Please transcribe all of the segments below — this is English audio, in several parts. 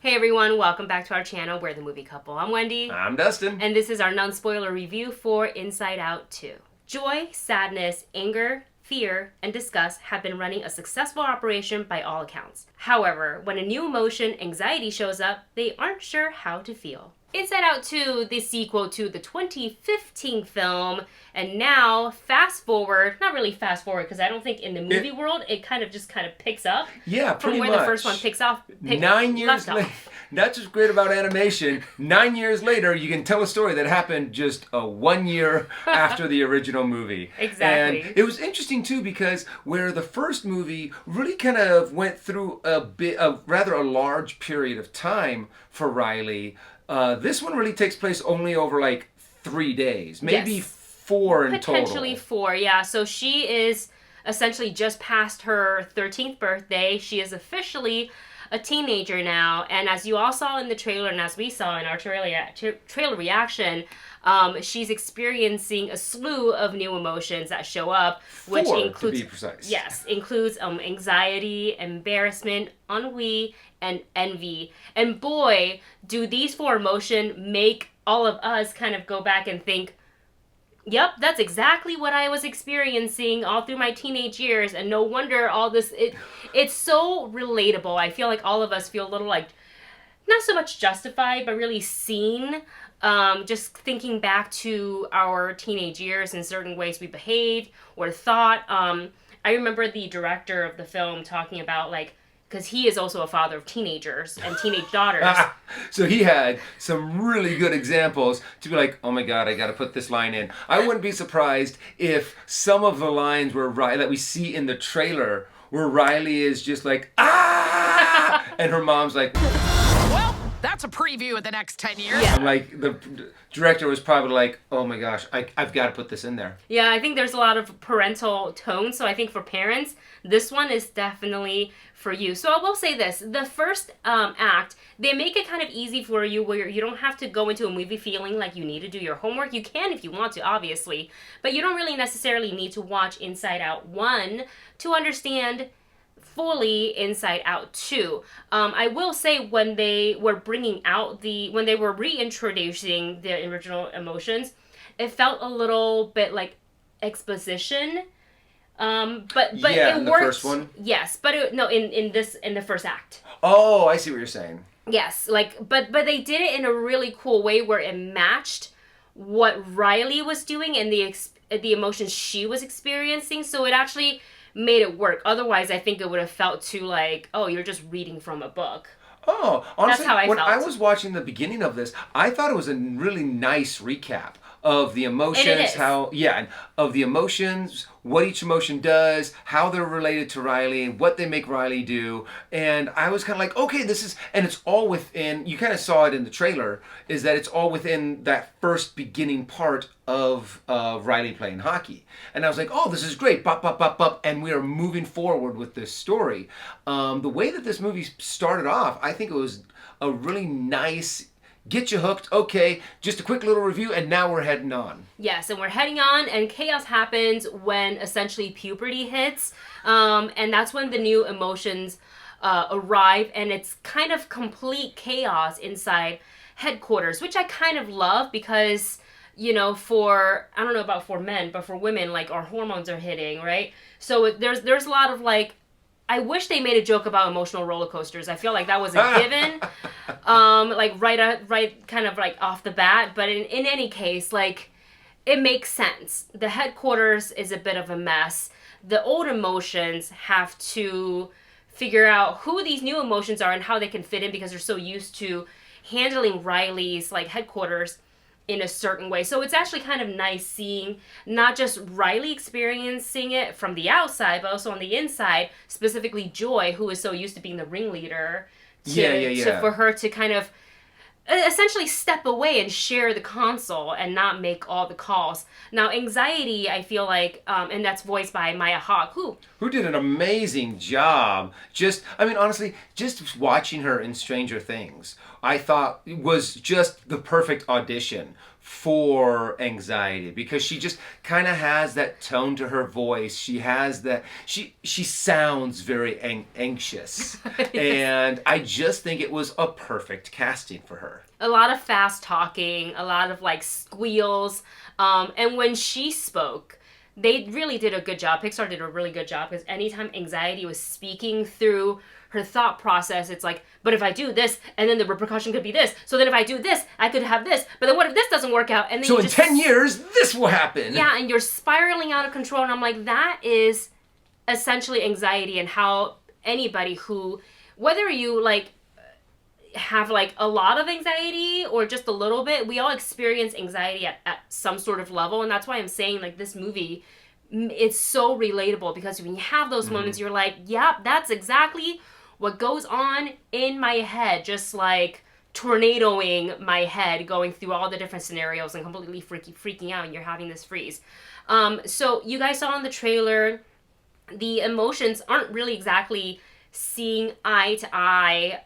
Hey everyone, welcome back to our channel, We're the Movie Couple. I'm Wendy. I'm Dustin. And this is our non-spoiler review for Inside Out 2. Joy, sadness, anger, fear, and disgust have been running a successful operation by all accounts. However, when a new emotion, anxiety, shows up, they aren't sure how to feel. Inside Out 2, the sequel to the 2015 film, and now fast forward, not really fast forward because I don't think in the movie world it kind of picks up. Yeah, pretty from much. where the first one picks off. 9 years later, that's what's great about animation. 9 years later, you can tell a story that happened just 1 year after the original movie. Exactly. And it was interesting too because where the first movie really kind of went through a rather large period of time for Riley. This one really takes place only over like 3 days, maybe yes. 4 in total. Potentially 4, yeah. So she is essentially just past her 13th birthday. She is officially a teenager now, and as you all saw in the trailer, and as we saw in our trailer reaction, she's experiencing a slew of new emotions that show up, which 4, includes, to be precise. Yes, includes anxiety, embarrassment, ennui, and envy. And boy, do these 4 emotions make all of us kind of go back and think, yep, that's exactly what I was experiencing all through my teenage years, and no wonder all this, it's so relatable. I feel like all of us feel a little like, not so much justified, but really seen, just thinking back to our teenage years and certain ways we behaved or thought. I remember the director of the film talking about, like, because he is also a father of teenagers and teenage daughters. So he had some really good examples to be like, oh my God, I got to put this line in. I wouldn't be surprised if some of the lines that we see in the trailer where Riley is just like, ah! And her mom's like, well, that's a preview of the next 10 years. Yeah. I'm like, the director was probably like, oh my gosh, I've got to put this in there. Yeah, I think there's a lot of parental tone, so I think for parents, this one is definitely for you. So I will say this, the first act, they make it kind of easy for you where you don't have to go into a movie feeling like you need to do your homework. You can if you want to, obviously, but you don't really necessarily need to watch Inside Out 1 to understand fully Inside Out 2. I will say when they were when they were reintroducing the original emotions, it felt a little bit like exposition. But yeah, it in the worked. first one? Yes, but in the first act. Oh, I see what you're saying. Yes, like, but they did it in a really cool way where it matched what Riley was doing and the emotions she was experiencing, so it actually made it work. Otherwise, I think it would have felt too like, oh, you're just reading from a book. Oh, honestly, That's how I when felt. I was watching the beginning of this, I thought it was a really nice recap of the emotions, And it is. Of the emotions, what each emotion does, how they're related to Riley, and what they make Riley do. And I was kind of like, okay, and it's all within, you kind of saw it in the trailer, is that it's all within that first beginning part of Riley playing hockey. And I was like, oh, this is great, bop, bop, bop, bop, and we are moving forward with this story. The way that this movie started off, I think it was a really nice, get you hooked, okay, just a quick little review, and now we're heading on. Yes, and we're heading on, and chaos happens when essentially puberty hits, and that's when the new emotions arrive, and it's kind of complete chaos inside headquarters, which I kind of love because, you know, I don't know about for men, but for women, like, our hormones are hitting, right? So there's a lot of, like, I wish they made a joke about emotional roller coasters. I feel like that was a given, like right kind of like off the bat. But in any case, like, it makes sense. The headquarters is a bit of a mess. The old emotions have to figure out who these new emotions are and how they can fit in because they're so used to handling Riley's, like, headquarters in a certain way. So it's actually kind of nice seeing not just Riley experiencing it from the outside, but also on the inside, specifically Joy, who is so used to being the ringleader, for her to kind of essentially step away and share the console and not make all the calls. Now, anxiety, I feel like, and that's voiced by Maya Hawke, who did an amazing job. Honestly, just watching her in Stranger Things, I thought was just the perfect audition for anxiety, because she just kind of has that tone to her voice. She has that, she sounds very anxious. Yes. And I just think it was a perfect casting for her. A lot of fast talking, a lot of like squeals. And when she spoke, they really did a good job. Pixar did a really good job, because anytime anxiety was speaking through her thought process, it's like, but if I do this, and then the repercussion could be this. So then if I do this, I could have this. But then what if this doesn't work out? And then So in 10 years, this will happen. Yeah, and you're spiraling out of control. And I'm like, that is essentially anxiety, and how anybody who, whether you like have like a lot of anxiety or just a little bit, we all experience anxiety at some sort of level. And that's why I'm saying, like, this movie, it's so relatable, because when you have those moments, you're like, yep, that's exactly what goes on in my head, just like tornadoing my head, going through all the different scenarios and completely freaking out, and you're having this freeze. So you guys saw in the trailer, the emotions aren't really exactly seeing eye to eye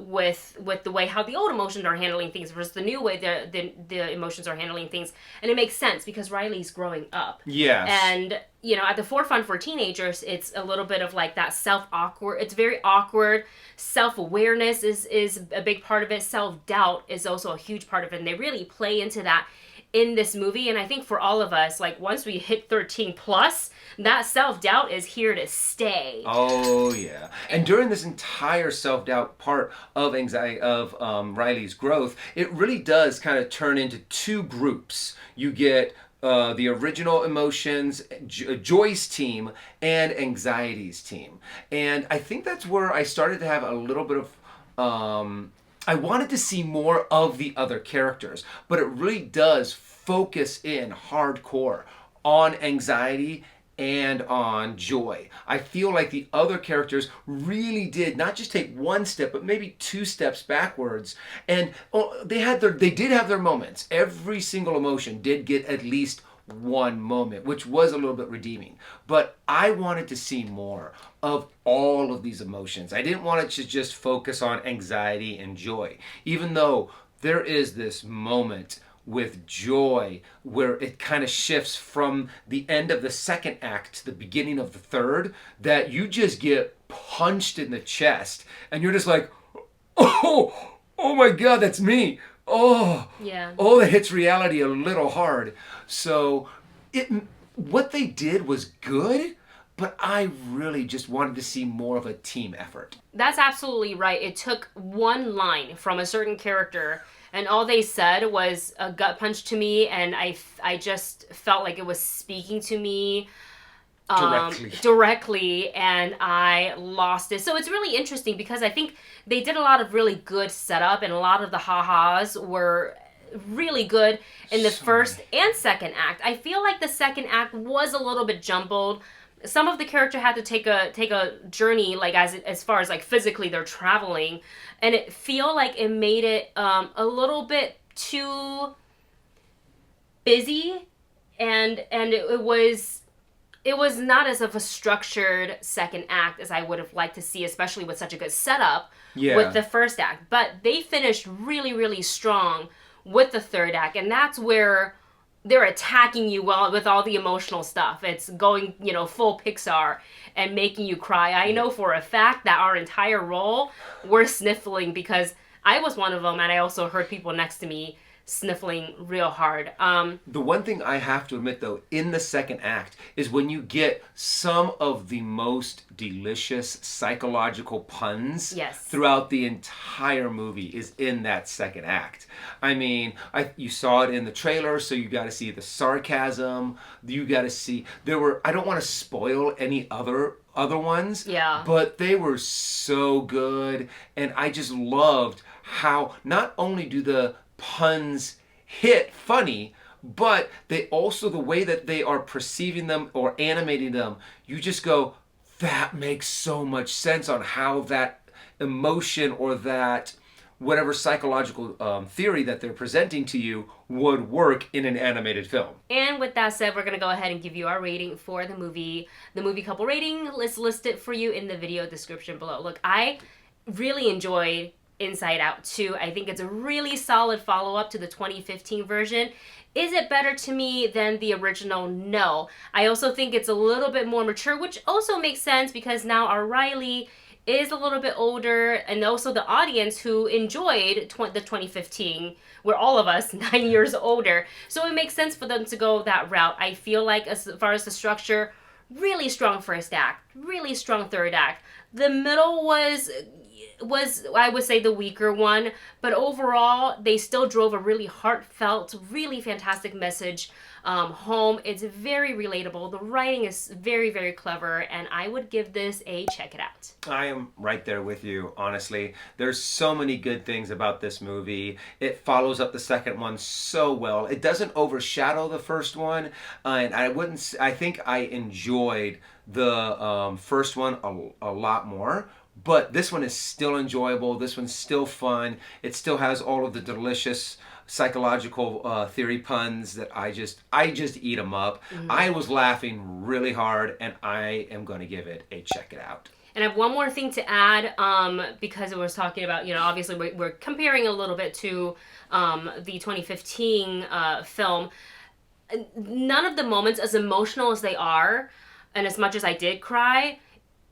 with the way how the old emotions are handling things versus the new way the emotions are handling things. And it makes sense, because Riley's growing up. Yes. And, you know, at the forefront for teenagers, it's a little bit of like that it's very awkward. Self-awareness is a big part of it. Self-doubt is also a huge part of it. And they really play into that in this movie. And I think for all of us, like, once we hit 13 plus, that self-doubt is here to stay. Oh yeah. And during this entire self-doubt part of anxiety, of Riley's growth, it really does kind of turn into two groups. You get the original emotions, Joy's team, and anxiety's team. And I think that's where I started to have a little bit of I wanted to see more of the other characters, but it really does focus in hardcore on anxiety and on Joy. I feel like the other characters really did not just take one step, but maybe two steps backwards. And they did have their moments. Every single emotion did get at least one moment, which was a little bit redeeming. But I wanted to see more of all of these emotions. I didn't want it to just focus on anxiety and Joy, even though there is this moment with Joy where it kind of shifts from the end of the second act to the beginning of the third, that you just get punched in the chest and you're just like, oh my God, that's me. Yeah. That hits reality a little hard. So what they did was good, but I really just wanted to see more of a team effort. That's absolutely right. It took one line from a certain character, and all they said was a gut punch to me, and I just felt like it was speaking to me directly, and I lost it. So it's really interesting, because I think they did a lot of really good setup, and a lot of the ha-has were really good in the first and second act. I feel like the second act was a little bit jumbled. Some of the character had to take a journey, like as far as like physically they're traveling, and it feel like it made it a little bit too busy, and it was not as of a structured second act as I would have liked to see, especially with such a good setup with the first act. But they finished really, really strong with the third act, and that's where they're attacking you with all the emotional stuff. It's going, full Pixar and making you cry. I know for a fact that our entire roll, we're sniffling, because I was one of them, and I also heard people next to me sniffling real hard. The one thing I have to admit, though, in the second act is when you get some of the most delicious psychological puns throughout the entire movie is in that second act. I mean, you saw it in the trailer, so you got to see the sarcasm. You got to see, I don't want to spoil any other ones, but they were so good, and I just loved how not only do the puns hit funny, but they also, the way that they are perceiving them or animating them, you just go, that makes so much sense on how that emotion or that whatever psychological theory that they're presenting to you would work in an animated film. And with that said, we're going to go ahead and give you our rating for the movie. The movie couple rating, let's list it for you in the video description below. Look, I really enjoyed Inside Out 2. I think it's a really solid follow-up to the 2015 version. Is it better to me than the original? No. I also think it's a little bit more mature, which also makes sense because now our Riley is a little bit older, and also the audience who enjoyed the 2015, we're all of us 9 years older. So it makes sense for them to go that route. I feel like as far as the structure, really strong first act, really strong third act. The middle was I would say the weaker one, but overall they still drove a really heartfelt, really fantastic message home. It's very relatable. The writing is very, very clever, and I would give this a check it out. I am right there with you, honestly. There's so many good things about this movie. It follows up the second one so well. It doesn't overshadow the first one, and I think I enjoyed the first one a lot more. But this one is still enjoyable. This one's still fun. It still has all of the delicious psychological theory puns that I just eat them up. Mm-hmm. I was laughing really hard, and I am going to give it a check it out. And I have one more thing to add, because it was talking about, obviously we're comparing a little bit to the 2015 film. None of the moments, as emotional as they are, and as much as I did cry,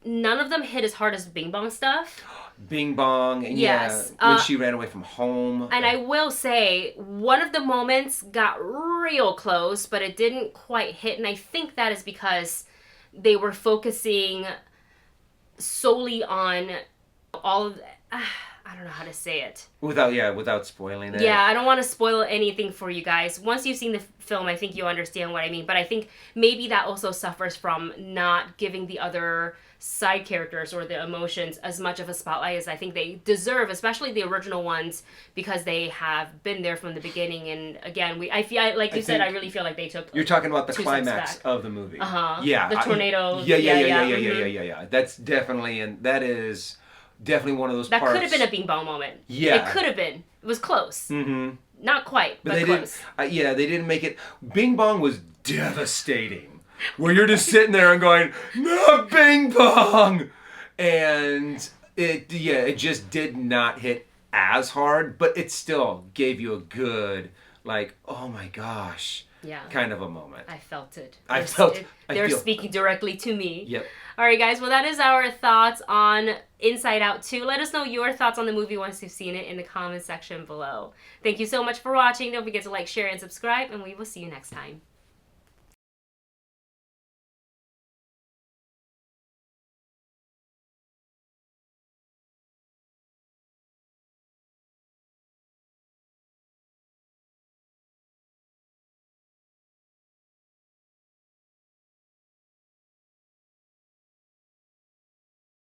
none of them hit as hard as Bing Bong stuff. Bing Bong, and yes. When she ran away from home. And I will say, one of the moments got real close, but it didn't quite hit, and I think that is because they were focusing solely on all of I don't know how to say it. Without spoiling it. Yeah, I don't want to spoil anything for you guys. Once you've seen the film, I think you'll understand what I mean. But I think maybe that also suffers from not giving the other side characters or the emotions as much of a spotlight as I think they deserve, especially the original ones, because they have been there from the beginning. And again, I really feel like they took. You're talking about the climax of the movie. Yeah. The tornado. Yeah. That's definitely, and that is definitely one of those parts. That could have been a Bing Bong moment. Yeah. It could have been. It was close. Mm-hmm. Not quite, but they close. They didn't make it. Bing Bong was devastating. Where you're just sitting there and going, no, Bing Bong! And it just did not hit as hard, but it still gave you a good, like, oh my gosh, kind of a moment. I felt it. They're speaking directly to me. Yep. All right, guys. Well, that is our thoughts on Inside Out 2. Let us know your thoughts on the movie once you've seen it in the comment section below. Thank you so much for watching. Don't forget to like, share, and subscribe, and we will see you next time.